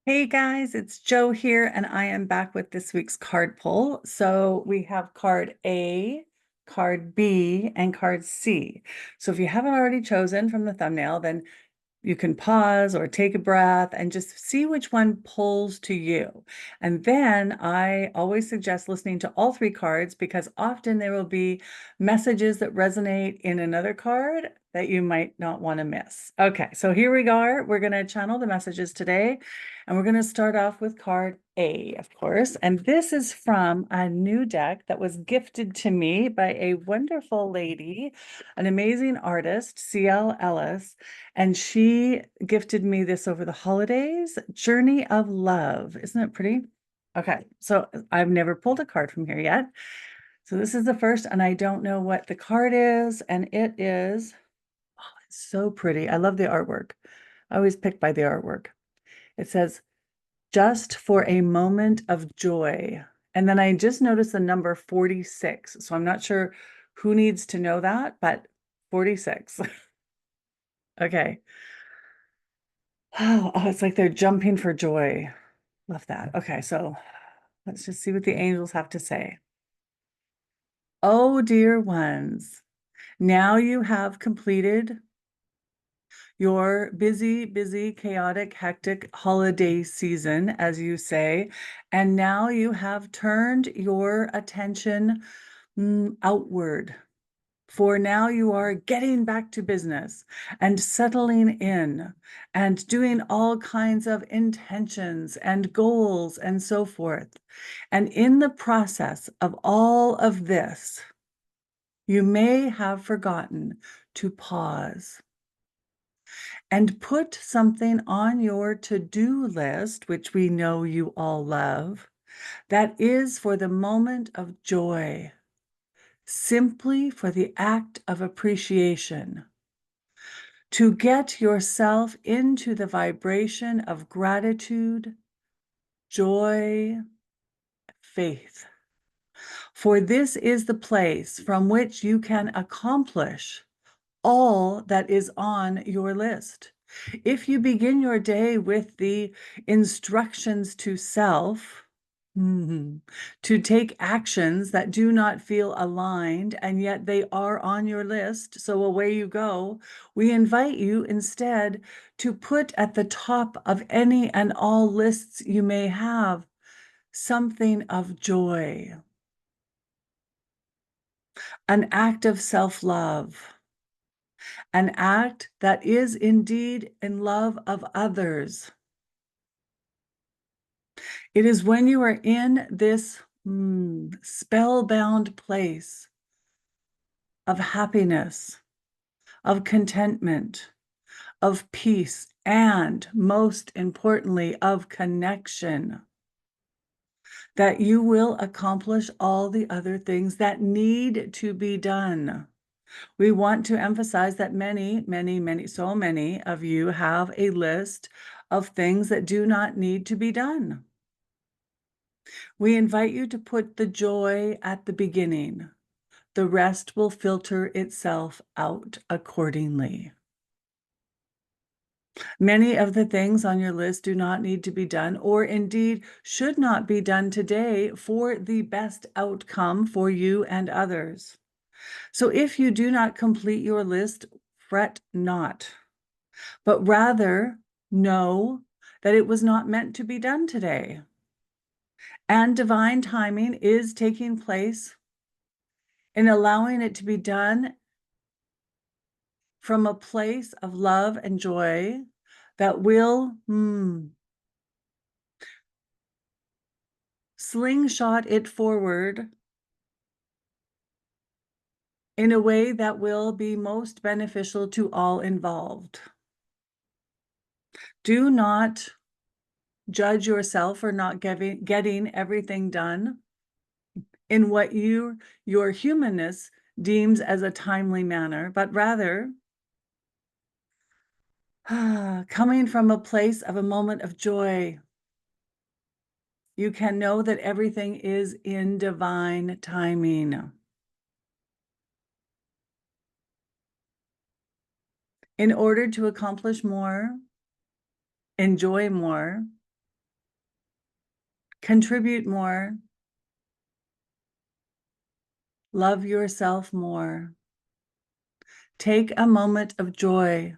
Hey guys, it's Joe here, and I am back with this week's card pull. So we have card A, card B, and card C. So if you haven't already chosen from the thumbnail, then you can pause or take a breath and just see which one pulls to you. And then I always suggest listening to all three cards because often there will be messages that resonate in another card that you might not want to miss. Okay, so here we are. We're going to channel the messages today, and we're going to start off with card A, of course. And this is from a new deck that was gifted to me by a wonderful lady, an amazing artist, CL Ellis. And she gifted me this over the holidays, Journey of Love. Isn't it pretty? Okay, so I've never pulled a card from here yet. So this is the first, and I don't know what the card is, and it is, oh, it's so pretty. I love the artwork. I always pick by the artwork. It says, just for a moment of joy. And then I just noticed the number 46. So I'm not sure who needs to know that, but 46. Okay. Oh, it's like they're jumping for joy. Love that. Okay, so let's just see what the angels have to say. Oh, dear ones, now you have completed your busy, chaotic, hectic holiday season, as you say, and now you have turned your attention outward. For now you are getting back to business and settling in and doing all kinds of intentions and goals and so forth. And in the process of all of this, you may have forgotten to pause and put something on your to-do list, which we know you all love, that is for the moment of joy, simply for the act of appreciation, to get yourself into the vibration of gratitude, joy, faith. For this is the place from which you can accomplish all that is on your list. If you begin your day with the instructions to self, to take actions that do not feel aligned, and yet they are on your list, so away you go, we invite you instead to put at the top of any and all lists you may have something of joy, an act of self-love, an act that is indeed in love of others. It is when you are in this spellbound place of happiness, of contentment, of peace, and most importantly, of connection, that you will accomplish all the other things that need to be done. We want to emphasize that so many of you have a list of things that do not need to be done. We invite you to put the joy at the beginning. The rest will filter itself out accordingly. Many of the things on your list do not need to be done, or indeed should not be done today for the best outcome for you and others. So if you do not complete your list, fret not, but rather know that it was not meant to be done today. And divine timing is taking place in allowing it to be done from a place of love and joy that will slingshot it forward in a way that will be most beneficial to all involved. Do not judge yourself for not getting everything done in what your humanness deems as a timely manner, but rather coming from a place of a moment of joy. You can know that everything is in divine timing. In order to accomplish more, enjoy more, contribute more, love yourself more. Take a moment of joy,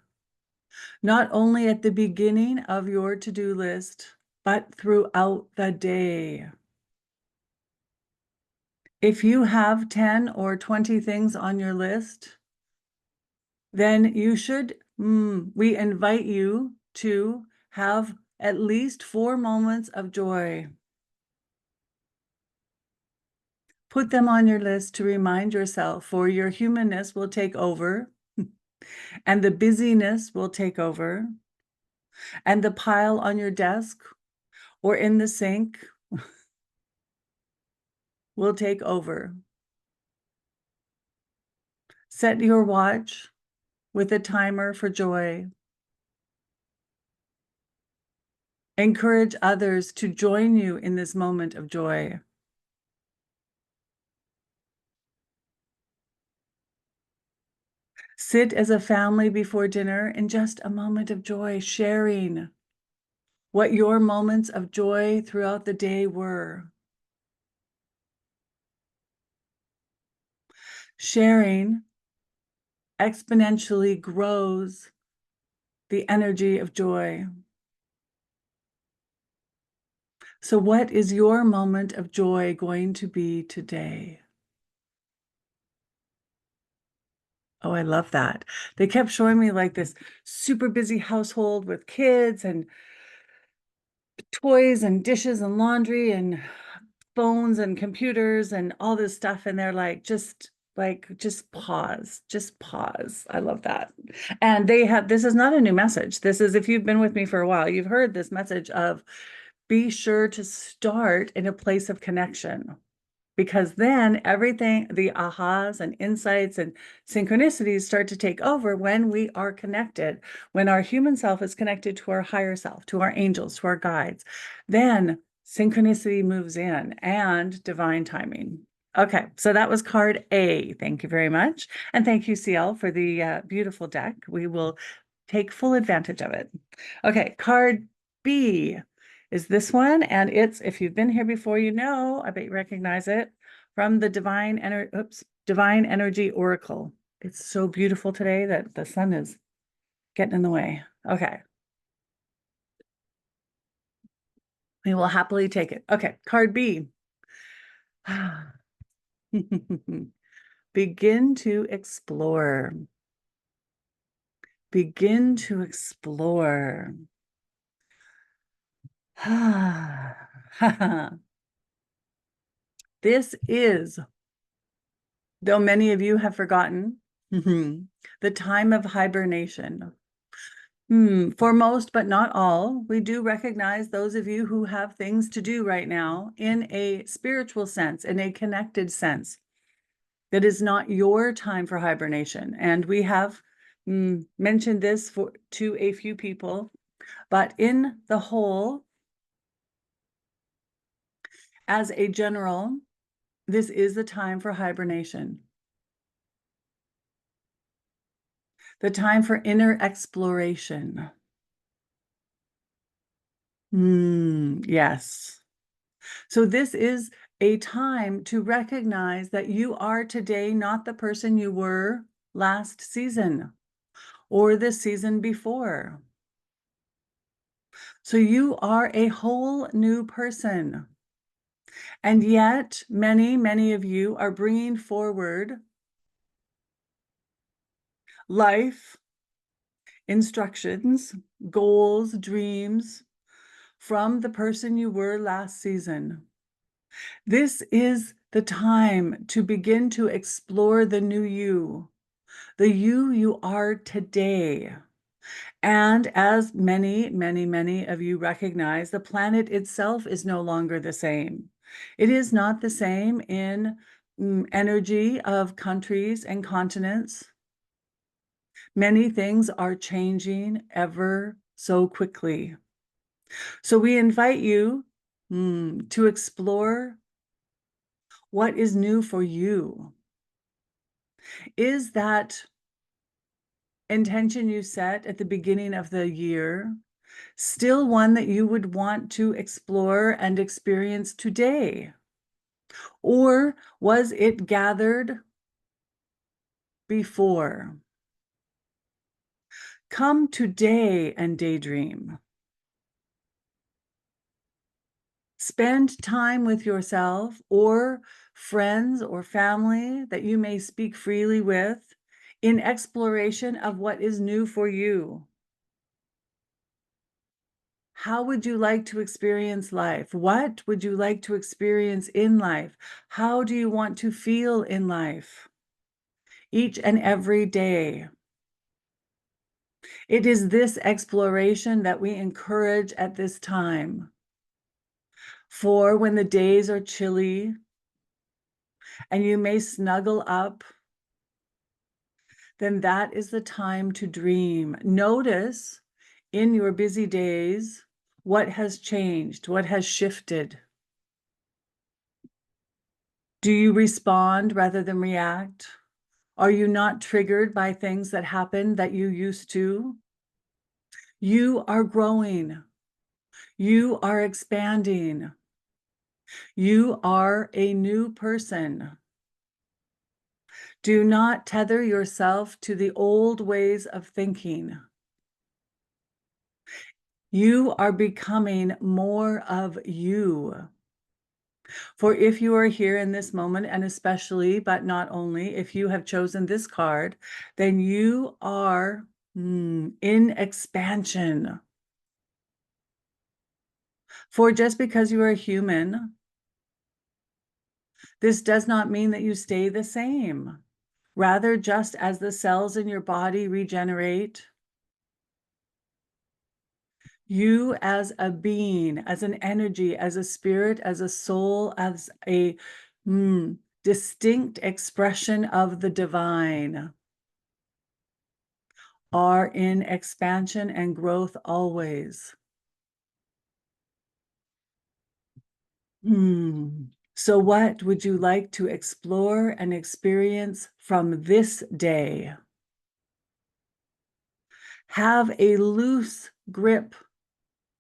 not only at the beginning of your to-do list, but throughout the day. If you have 10 or 20 things on your list, then you should, we invite you to have at least 4 moments of joy. Put them on your list to remind yourself, for your humanness will take over, and the busyness will take over, and the pile on your desk or in the sink will take over. Set your watch with a timer for joy. Encourage others to join you in this moment of joy. Sit as a family before dinner in just a moment of joy, sharing what your moments of joy throughout the day were. Sharing exponentially grows the energy of joy. So what is your moment of joy going to be today? Oh, I love that. They kept showing me like this super busy household with kids and toys and dishes and laundry and phones and computers and all this stuff. And they're just pause. I love that. And this is not a new message. This is, if you've been with me for a while, you've heard this message of be sure to start in a place of connection. Because then everything, the ahas and insights and synchronicities start to take over when we are connected, when our human self is connected to our higher self, to our angels, to our guides. Then synchronicity moves in and divine timing. Okay, so that was card A. Thank you very much. And thank you, CL, for the beautiful deck. We will take full advantage of it. Okay, card B is this one, and it's, if you've been here before, I bet you recognize it, from the Divine Energy Oracle. It's so beautiful today that the sun is getting in the way. Okay. We will happily take it. Okay, card B. Begin to explore. Begin to explore. This is, though many of you have forgotten, the time of hibernation. For most, but not all, we do recognize those of you who have things to do right now in a spiritual sense, in a connected sense. That is not your time for hibernation. And we have mentioned this to a few people, but in the whole, as a general, this is the time for hibernation. The time for inner exploration. Yes. So this is a time to recognize that you are today not the person you were last season or the season before. So you are a whole new person. And yet many, many of you are bringing forward life, instructions, goals, dreams from the person you were last season. This is the time to begin to explore the new you, the you are today. And as many, many, many of you recognize, the planet itself is no longer the same. It is not the same in energy of countries and continents. Many things are changing ever so quickly. So we invite you to explore what is new for you. Is that intention you set at the beginning of the year Still one that you would want to explore and experience today? Or was it gathered before? Come today and daydream. Spend time with yourself or friends or family that you may speak freely with in exploration of what is new for you. How would you like to experience life? What would you like to experience in life? How do you want to feel in life? Each and every day. It is this exploration that we encourage at this time. For when the days are chilly and you may snuggle up, then that is the time to dream. Notice in your busy days what has changed, what has shifted. Do you respond rather than react? Are you not triggered by things that happen that you used to? You are growing. You are expanding. You are a new person. Do not tether yourself to the old ways of thinking. You are becoming more of you. For if you are here in this moment, and especially, but not only, if you have chosen this card, then you are in expansion. For just because you are human, this does not mean that you stay the same. Rather, just as the cells in your body regenerate, you as a being, as an energy, as a spirit, as a soul, as a distinct expression of the divine, are in expansion and growth always. So what would you like to explore and experience from this day? Have a loose grip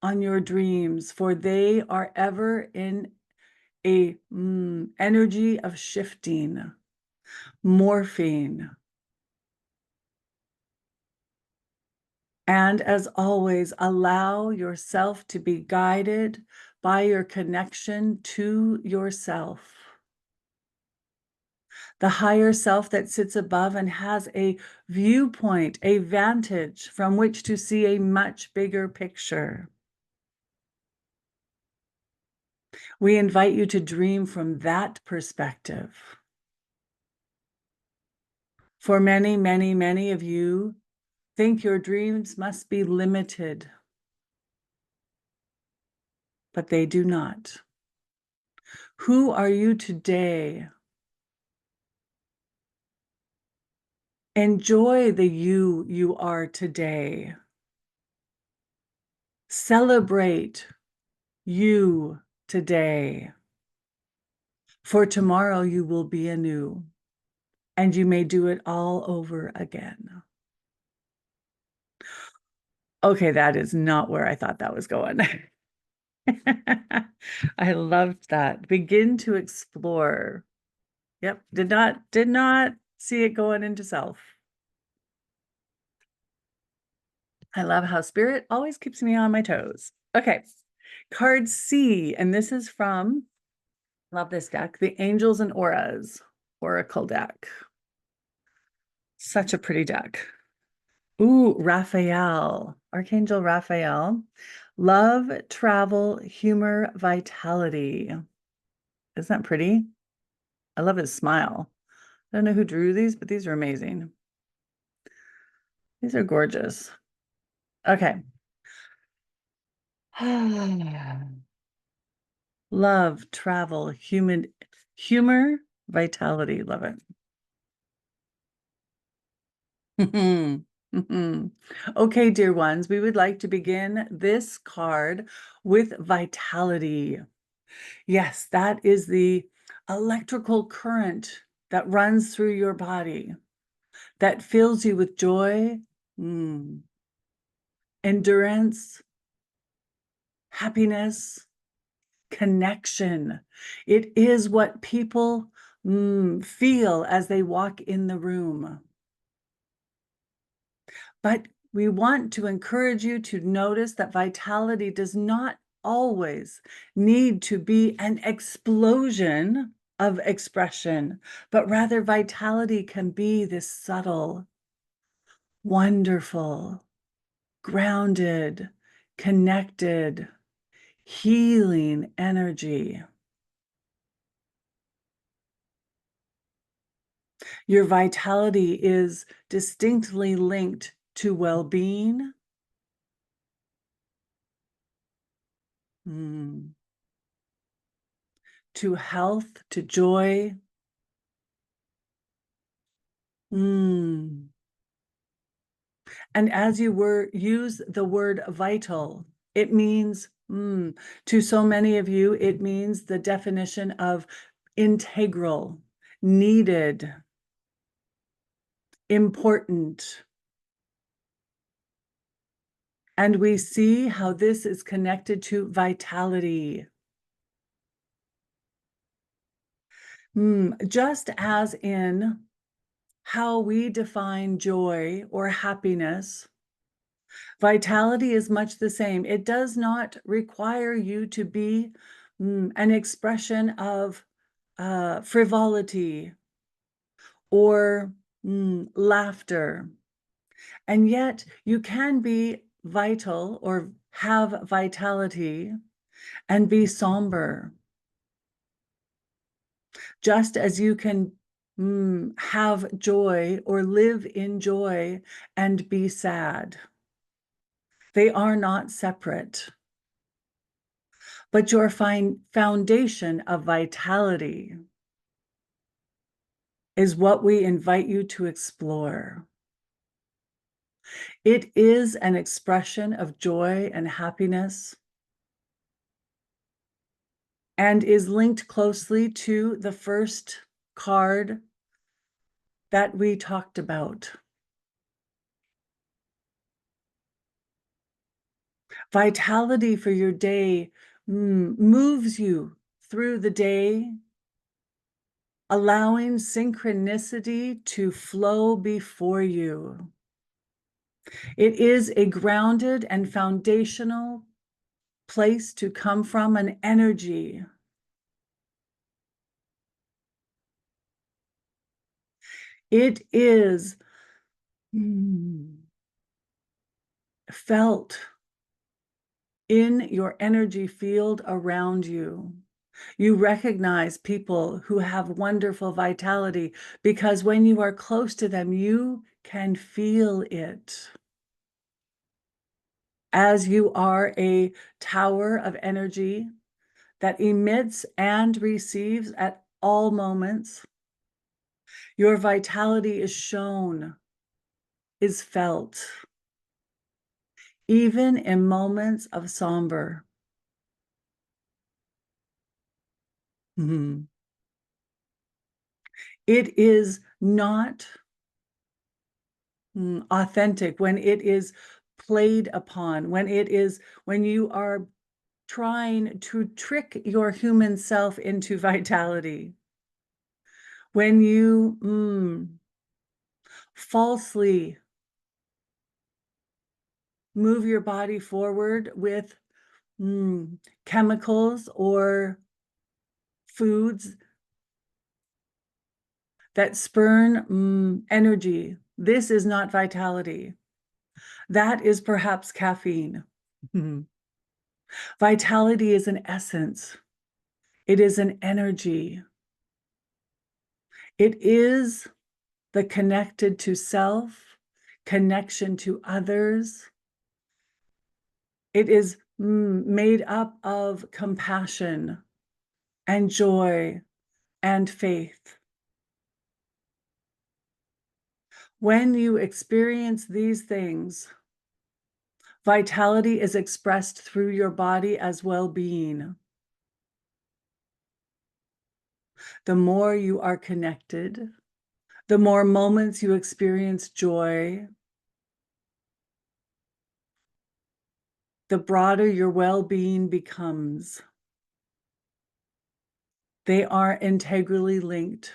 on your dreams, for they are ever in a energy of shifting, morphing. And as always, allow yourself to be guided by your connection to yourself. The higher self that sits above and has a viewpoint, a vantage from which to see a much bigger picture. We invite you to dream from that perspective. For many, many, many of you think your dreams must be limited, but they do not. Who are you today? Enjoy the you are today. Celebrate you today. For tomorrow you will be anew, and you may do it all over again. Okay, that is not where I thought that was going. I loved that. Begin to explore. Yep, did not see it going into self. I love how spirit always keeps me on my toes. Okay, card C, and this is from, love this deck, the Angels and Auras Oracle deck. Such a pretty deck. Ooh, Raphael, Archangel Raphael. Love, travel, humor, vitality. Isn't that pretty? I love his smile. I don't know who drew these, but these are amazing. These are gorgeous. Okay. Love, travel, humor, vitality. Love it. Okay, dear ones, we would like to begin this card with vitality. Yes, that is the electrical current that runs through your body, that fills you with joy, endurance, happiness, connection. It is what people feel as they walk in the room. But we want to encourage you to notice that vitality does not always need to be an explosion of expression, but rather vitality can be this subtle, wonderful, grounded, connected, healing energy. Your vitality is distinctly linked to well-being, to health, to joy. And as you use the word vital, it means, to so many of you, it means the definition of integral, needed, important. And we see how this is connected to vitality. Just as in how we define joy or happiness, vitality is much the same. It does not require you to be an expression of frivolity or laughter. And yet you can be vital or have vitality and be somber. Just as you can have joy or live in joy and be sad. They are not separate. But your foundation of vitality is what we invite you to explore. It is an expression of joy and happiness and is linked closely to the first card that we talked about. Vitality for your day moves you through the day, allowing synchronicity to flow before you. It is a grounded and foundational place to come from, an energy. It is felt in your energy field around you. You recognize people who have wonderful vitality because when you are close to them, you can feel it. As you are a tower of energy that emits and receives at all moments, your vitality is shown, is felt, even in moments of somber. It is not authentic when it is played upon, when you are trying to trick your human self into vitality, when you falsely move your body forward with chemicals or foods that spurn energy. This is not vitality. That is perhaps caffeine. Vitality is an essence. It is an energy. It is the connected to self, connection to others. It is made up of compassion and joy and faith. When you experience these things, vitality is expressed through your body as well-being. The more you are connected, the more moments you experience joy, the broader your well-being becomes. They are integrally linked.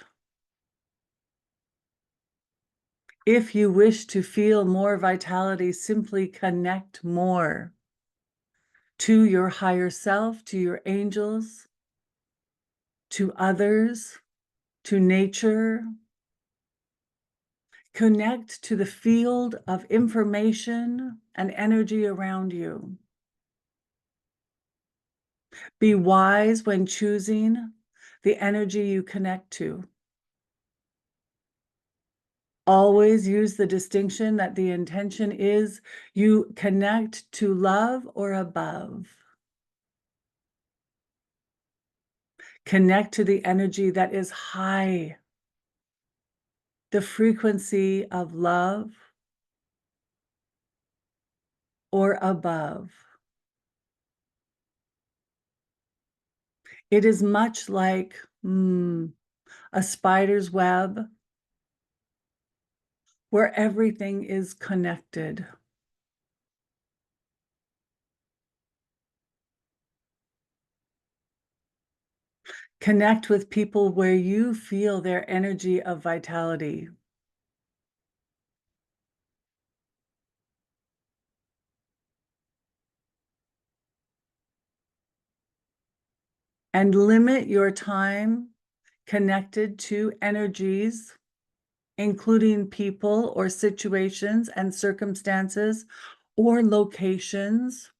If you wish to feel more vitality, simply connect more to your higher self, to your angels, to others, to nature. Connect to the field of information and energy around you. Be wise when choosing the energy you connect to. Always use the distinction that the intention is you connect to love or above. Connect to the energy that is high, the frequency of love or above. It is much like a spider's web where everything is connected. Connect with people where you feel their energy of vitality. And limit your time connected to energies, including people or situations and circumstances or locations.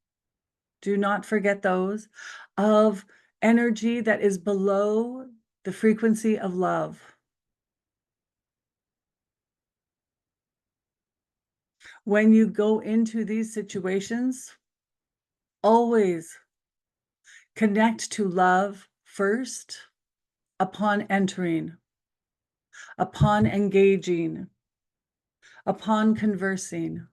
Do not forget those, of energy that is below the frequency of love. When you go into these situations, always connect to love first upon entering, upon engaging, upon conversing,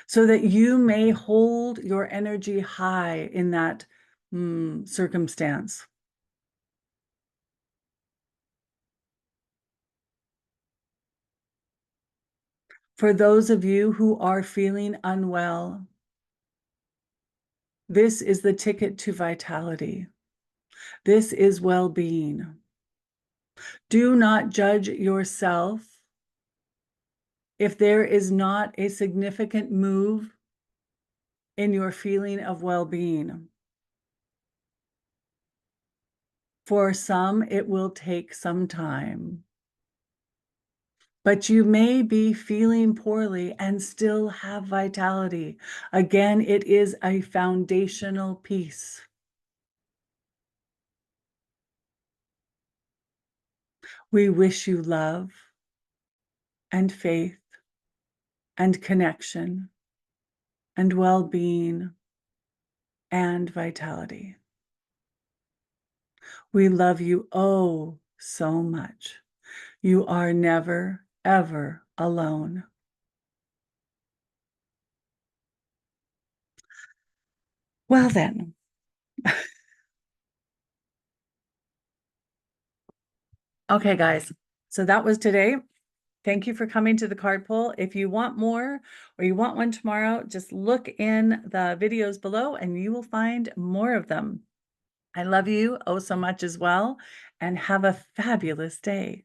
so that you may hold your energy high in that circumstance. For those of you who are feeling unwell, this is the ticket to vitality. This is well-being. Do not judge yourself if there is not a significant move in your feeling of well-being. For some, it will take some time. But you may be feeling poorly and still have vitality. Again, it is a foundational piece. We wish you love and faith and connection and well-being and vitality. We love you oh so much. You are never, ever alone. Well then. Okay, guys. So that was today. Thank you for coming to the card pull. If you want more or you want one tomorrow, just look in the videos below and you will find more of them. I love you oh so much as well, and have a fabulous day.